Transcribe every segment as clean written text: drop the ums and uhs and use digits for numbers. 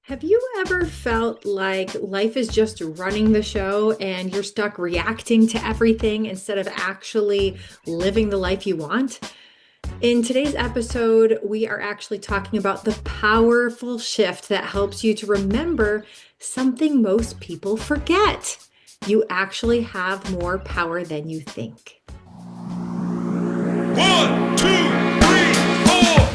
Have you ever felt like life is just running the show and you're stuck reacting to everything instead of actually living the life you want? In today's episode, we are actually talking about the powerful shift that helps you to remember something most people forget. You actually have more power than you think. One, two, three, four.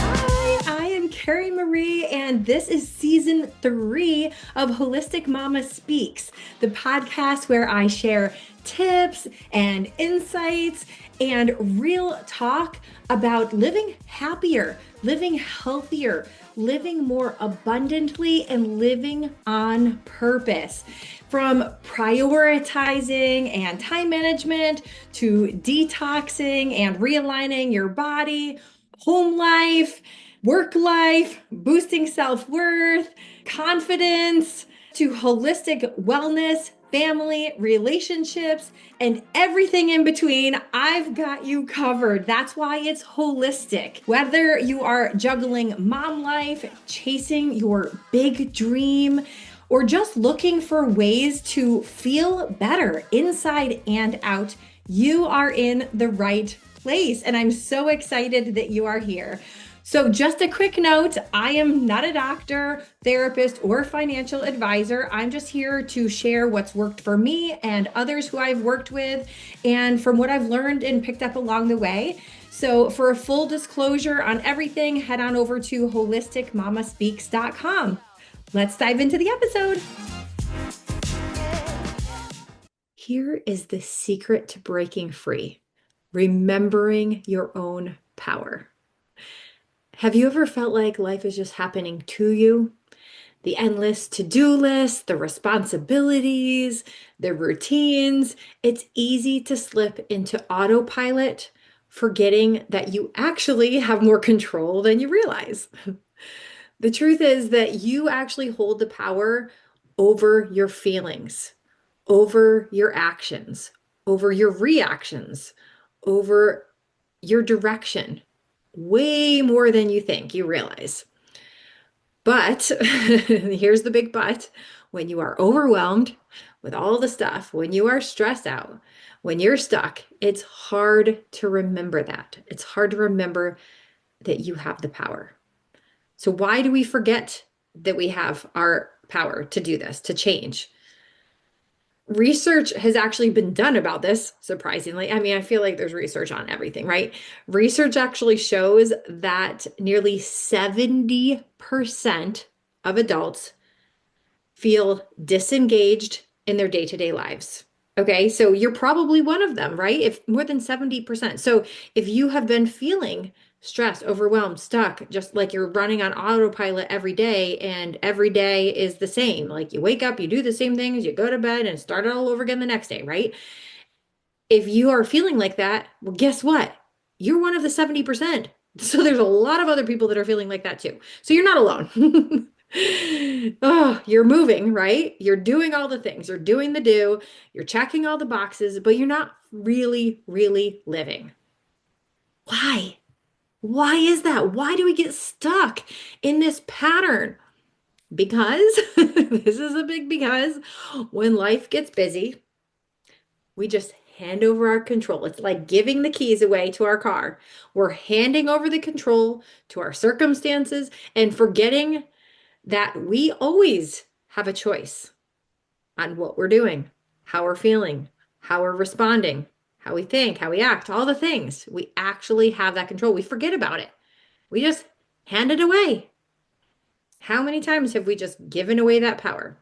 Hi, I am Carrie Marie, and this is season 3 of Holistic Mama Speaks, the podcast where I share tips and insights and real talk about living happier, living healthier, living more abundantly, and living on purpose. From prioritizing and time management to detoxing and realigning your body, home life, work life, boosting self-worth, confidence, to holistic wellness, family, relationships, and everything in between. I've got you covered. That's why it's holistic. Whether you are juggling mom life, chasing your big dream, or just looking for ways to feel better inside and out, you are in the right place. And I'm so excited that you are here. So, just a quick note, I am not a doctor, therapist, or financial advisor. I'm just here to share what's worked for me and others who I've worked with, and from what I've learned and picked up along the way. So, for a full disclosure on everything, head on over to holisticmamaspeaks.com. Let's dive into the episode. Here is the secret to breaking free: remembering your own power. Have you ever felt like life is just happening to you? The endless to-do list, the responsibilities, the routines. It's easy to slip into autopilot, forgetting that you actually have more control than you realize. The truth is that you actually hold the power over your feelings, over your actions, over your reactions, over your direction, way more than you think you realize. But here's the big but: when you are overwhelmed with all the stuff, when you are stressed out, when you're stuck, it's hard to remember that. It's hard to remember that you have the power. So why do we forget that we have our power to do this, to change? Research has actually been done about this, surprisingly. I mean, I feel like there's research on everything, right? Research actually shows that nearly 70% of adults feel disengaged in their day-to-day lives. Okay, so you're probably one of them, right? If more than 70%. So if you have been feeling stressed, overwhelmed, stuck, just like you're running on autopilot every day, and every day is the same. Like you wake up, you do the same things, you go to bed and start it all over again the next day, right? If you are feeling like that, well, guess what? You're one of the 70%. So there's a lot of other people that are feeling like that too. So you're not alone. Oh, you're moving, right? You're doing all the things. You're doing the do. You're checking all the boxes, but you're not really, really living. Why? Why is that? Why do we get stuck in this pattern? Because this is a big because when life gets busy, we just hand over our control. It's like giving the keys away to our car. We're handing over the control to our circumstances and forgetting that we always have a choice on what we're doing, how we're feeling, how we're responding, how we think, how we act, all the things. We actually have that control. We forget about it. We just hand it away. How many times have we just given away that power?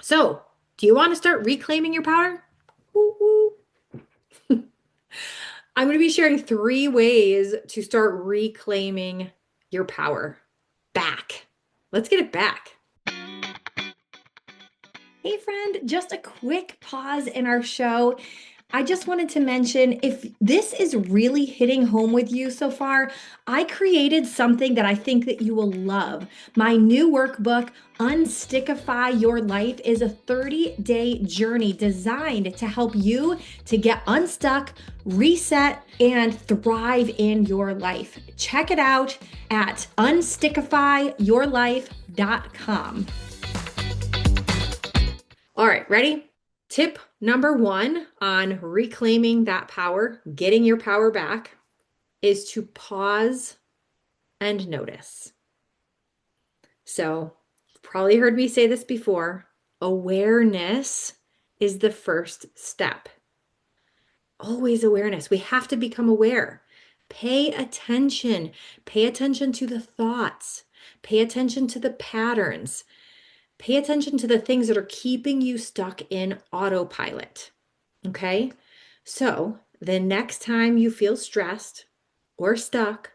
So, do you want to start reclaiming your power? Woo-woo. I'm going to be sharing 3 ways to start reclaiming your power back. Let's get it back. Hey friend, just a quick pause in our show. I just wanted to mention if this is really hitting home with you so far, I created something that I think that you will love. My new workbook, Unstickify Your Life, is a 30-day journey designed to help you to get unstuck, reset, and thrive in your life. Check it out at unstickifyyourlife.com. All right, ready? Tip number one on reclaiming that power, getting your power back, is to pause and notice. So, you've probably heard me say this before. Awareness is the first step. Always awareness. We have to become aware. Pay attention. Pay attention to the thoughts. Pay attention to the patterns. Pay attention to the things that are keeping you stuck in autopilot. Okay? So, the next time you feel stressed or stuck,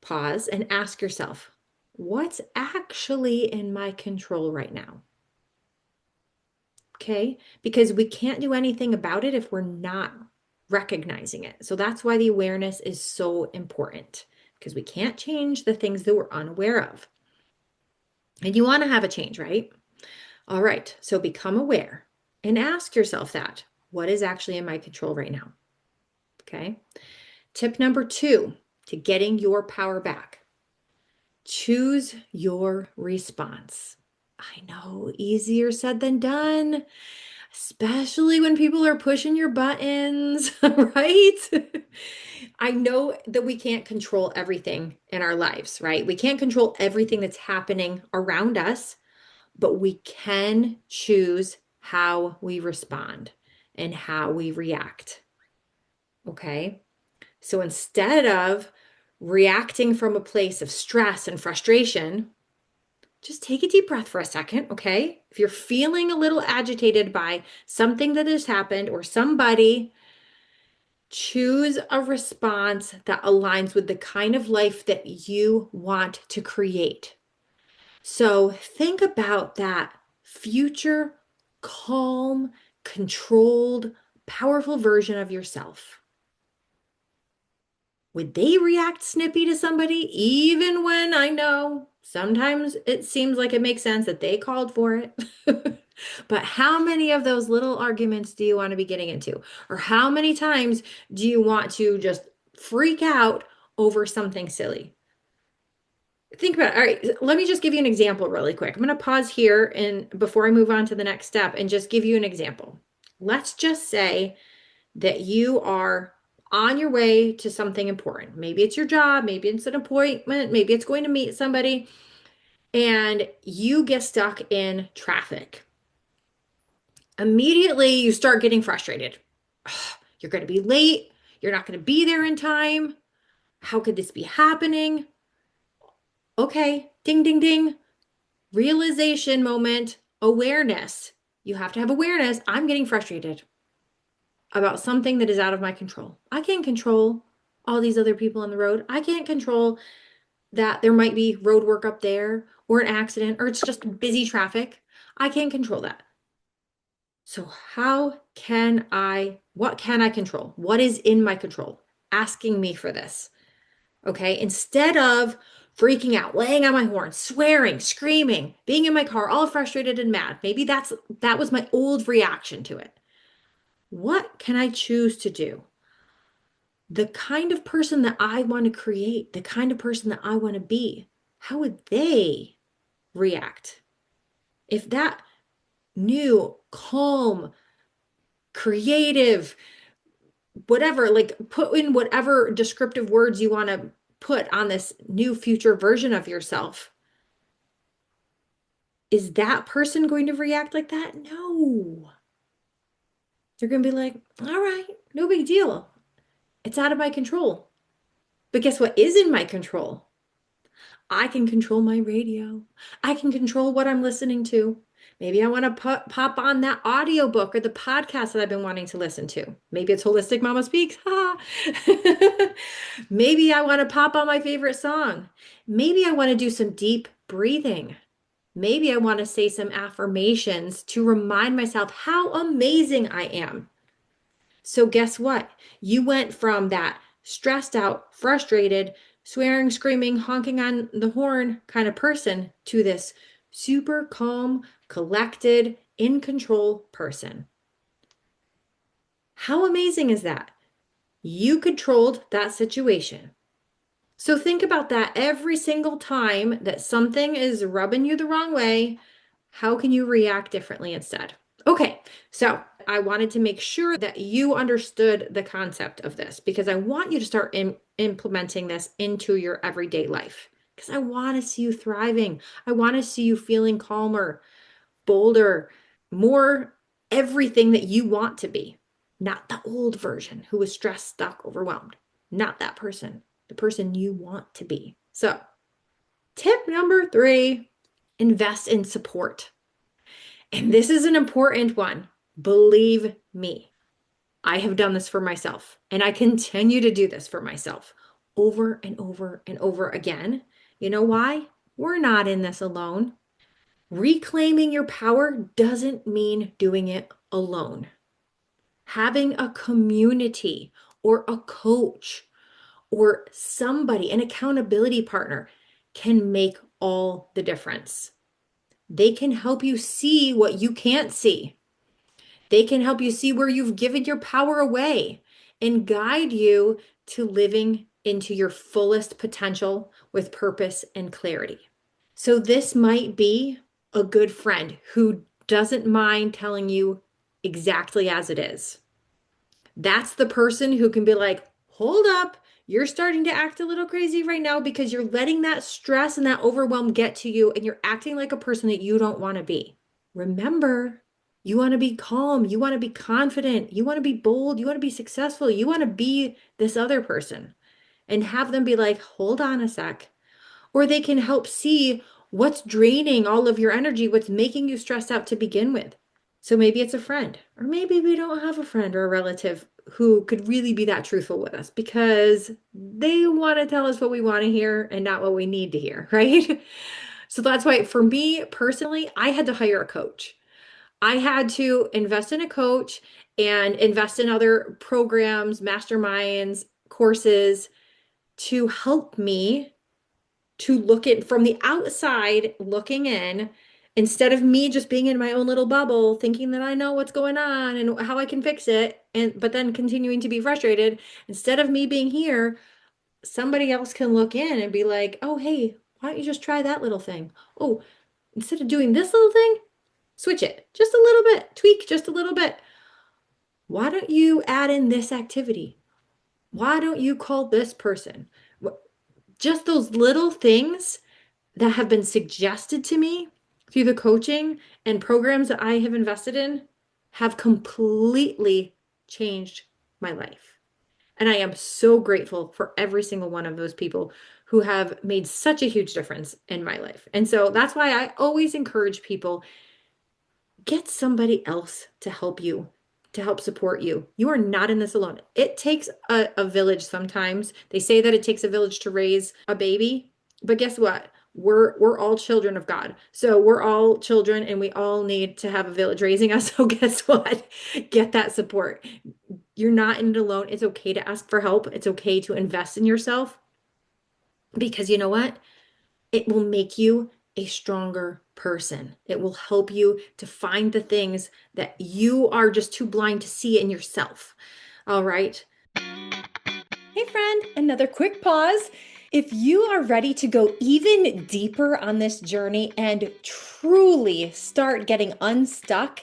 pause and ask yourself, what's actually in my control right now? Okay? Because we can't do anything about it if we're not recognizing it. So, that's why the awareness is so important because we can't change the things that we're unaware of. And you want to have a change, right? All right, so become aware and ask yourself that. What is actually in my control right now? Okay. Tip number two to getting your power back, choose your response. I know, easier said than done, especially when people are pushing your buttons, right? I know that we can't control everything in our lives, right? We can't control everything that's happening around us, but we can choose how we respond and how we react. Okay. So instead of reacting from a place of stress and frustration, just take a deep breath for a second. Okay. If you're feeling a little agitated by something that has happened or somebody, choose a response that aligns with the kind of life that you want to create. So think about that future, calm, controlled, powerful version of yourself. Would they react snippy to somebody, even when I know sometimes it seems like it makes sense that they called for it? But how many of those little arguments do you want to be getting into? Or how many times do you want to just freak out over something silly? Think about it. All right, let me just give you an example really quick. I'm going to pause here and before I move on to the next step and just give you an example. Let's just say that you are on your way to something important. Maybe it's your job, maybe it's an appointment, maybe it's going to meet somebody, and you get stuck in traffic. Immediately, you start getting frustrated. You're going to be late. You're not going to be there in time. How could this be happening? Okay, ding, ding, ding. Realization moment, awareness. You have to have awareness. I'm getting frustrated about something that is out of my control. I can't control all these other people on the road. I can't control that there might be road work up there or an accident or it's just busy traffic. I can't control that. So what can I control? What is in my control? Asking me for this. Okay. Instead of freaking out, laying on my horn, swearing, screaming, being in my car, all frustrated and mad. Maybe that was my old reaction to it. What can I choose to do? The kind of person that I want to create, the kind of person that I want to be, how would they react? If that new, calm, creative, whatever, like put in whatever descriptive words you want to put on this new future version of yourself, is that person going to react like that? No. They're going to be like, all right, no big deal. It's out of my control. But guess what is in my control? I can control my radio. I can control what I'm listening to. Maybe I want to pop on that audiobook or the podcast that I've been wanting to listen to. Maybe it's Holistic Mama Speaks. Maybe I want to pop on my favorite song. Maybe I want to do some deep breathing. Maybe I want to say some affirmations to remind myself how amazing I am. So guess what? You went from that stressed out, frustrated, swearing, screaming, honking on the horn kind of person to this super calm, collected, in control person. How amazing is that? You controlled that situation. So think about that every single time that something is rubbing you the wrong way. How can you react differently instead? Okay, so I wanted to make sure that you understood the concept of this because I want you to start implementing this into your everyday life because I want to see you thriving. I want to see you feeling calmer, bolder, more everything that you want to be, not the old version who was stressed, stuck, overwhelmed. Not that person, the person you want to be. So, tip number 3, invest in support. And this is an important one. Believe me, I have done this for myself, and I continue to do this for myself over and over and over again. You know why? We're not in this alone. Reclaiming your power doesn't mean doing it alone. Having a community or a coach or somebody, an accountability partner, can make all the difference. They can help you see what you can't see. They can help you see where you've given your power away and guide you to living into your fullest potential with purpose and clarity. So, this might be a good friend who doesn't mind telling you exactly as it is. That's the person who can be like, hold up, you're starting to act a little crazy right now because you're letting that stress and that overwhelm get to you and you're acting like a person that you don't want to be. Remember, you want to be calm, you want to be confident, you want to be bold, you want to be successful, you want to be this other person and have them be like, hold on a sec. Or they can help see what's draining all of your energy, what's making you stressed out to begin with. So maybe it's a friend, or maybe we don't have a friend or a relative who could really be that truthful with us because they want to tell us what we want to hear and not what we need to hear, right? So that's why for me personally, I had to hire a coach. I had to invest in a coach and invest in other programs, masterminds, courses to help me to look at from the outside looking in instead of me just being in my own little bubble thinking that I know what's going on and how I can fix it and but then continuing to be frustrated instead of me being here somebody else can look in and be like, "Oh, hey, why don't you just try that little thing? Oh, instead of doing this little thing, switch it just a little bit, tweak just a little bit. Why don't you add in this activity? Why don't you call this person?" Just those little things that have been suggested to me through the coaching and programs that I have invested in have completely changed my life. And I am so grateful for every single one of those people who have made such a huge difference in my life. And so that's why I always encourage people get somebody else to help you, to help support you. You are not in this alone. It takes a village sometimes. They say that it takes a village to raise a baby, but guess what? We're all children of God. So we're all children and we all need to have a village raising us. So guess what? Get that support. You're not in it alone. It's okay to ask for help. It's okay to invest in yourself because you know what? It will make you a stronger person. It will help you to find the things that you are just too blind to see in yourself. All right. Hey, friend, another quick pause. If you are ready to go even deeper on this journey and truly start getting unstuck,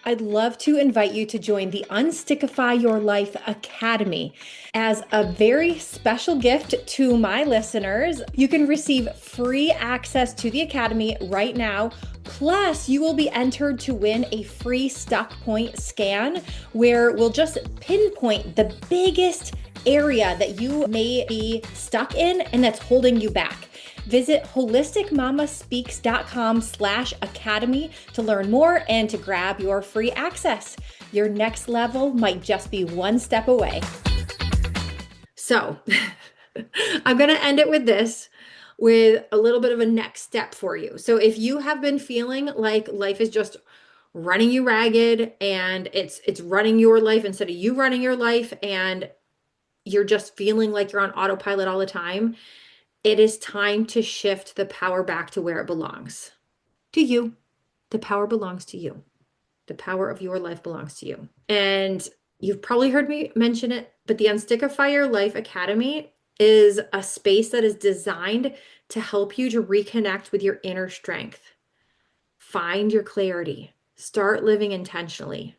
I'd love to invite you to join the Unstickify Your Life Academy. As a very special gift to my listeners, you can receive free access to the Academy right now. Plus, you will be entered to win a free Stuck Point scan where we'll just pinpoint the biggest area that you may be stuck in and that's holding you back. Visit holisticmamaspeaks.com/academy to learn more and to grab your free access. Your next level might just be one step away. So I'm going to end it with this, with a little bit of a next step for you. So if you have been feeling like life is just running you ragged and it's running your life instead of you running your life, and you're just feeling like you're on autopilot all the time, it is time to shift the power back to where it belongs. To you. The power belongs to you. The power of your life belongs to you. And you've probably heard me mention it, but the Unstickify Life Academy is a space that is designed to help you to reconnect with your inner strength. Find your clarity. Start living intentionally.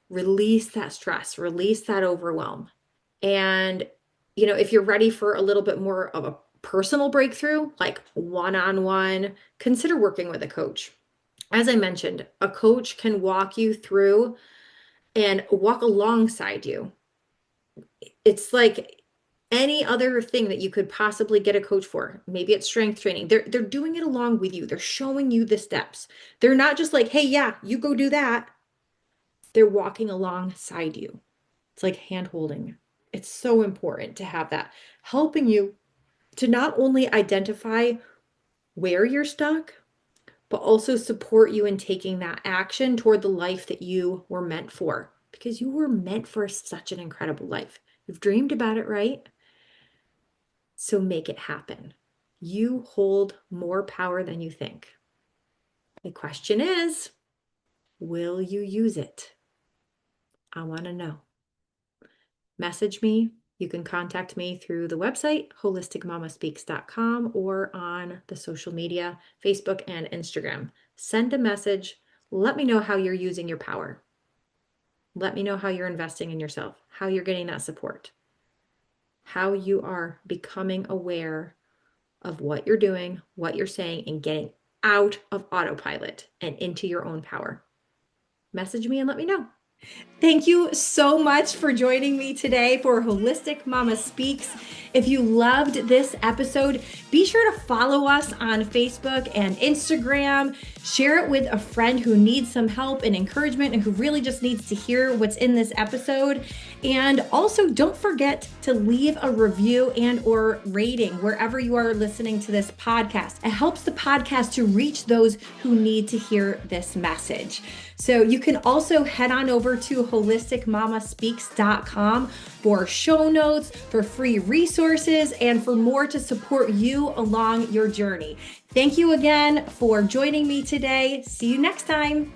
Release that stress, release that overwhelm. And, if you're ready for a little bit more of a personal breakthrough, like one-on-one, consider working with a coach. As I mentioned, a coach can walk you through and walk alongside you. It's like any other thing that you could possibly get a coach for. Maybe it's strength training. They're doing it along with you. They're showing you the steps. They're not just like, "Hey, yeah, you go do that." They're walking alongside you. It's like hand holding. It's so important to have that, helping you to not only identify where you're stuck, but also support you in taking that action toward the life that you were meant for, because you were meant for such an incredible life. You've dreamed about it, right? So make it happen. You hold more power than you think. The question is, will you use it? I want to know. Message me. You can contact me through the website, holisticmamaspeaks.com, or on the social media, Facebook and Instagram. Send a message. Let me know how you're using your power. Let me know how you're investing in yourself, how you're getting that support, how you are becoming aware of what you're doing, what you're saying, and getting out of autopilot and into your own power. Message me and let me know. Thank you so much for joining me today for Holistic Mama Speaks. If you loved this episode, be sure to follow us on Facebook and Instagram. Share it with a friend who needs some help and encouragement and who really just needs to hear what's in this episode. And also, don't forget to leave a review and or rating wherever you are listening to this podcast. It helps the podcast to reach those who need to hear this message. So you can also head on over to holisticmamaspeaks.com for show notes, for free resources, and for more to support you along your journey. Thank you again for joining me today. See you next time.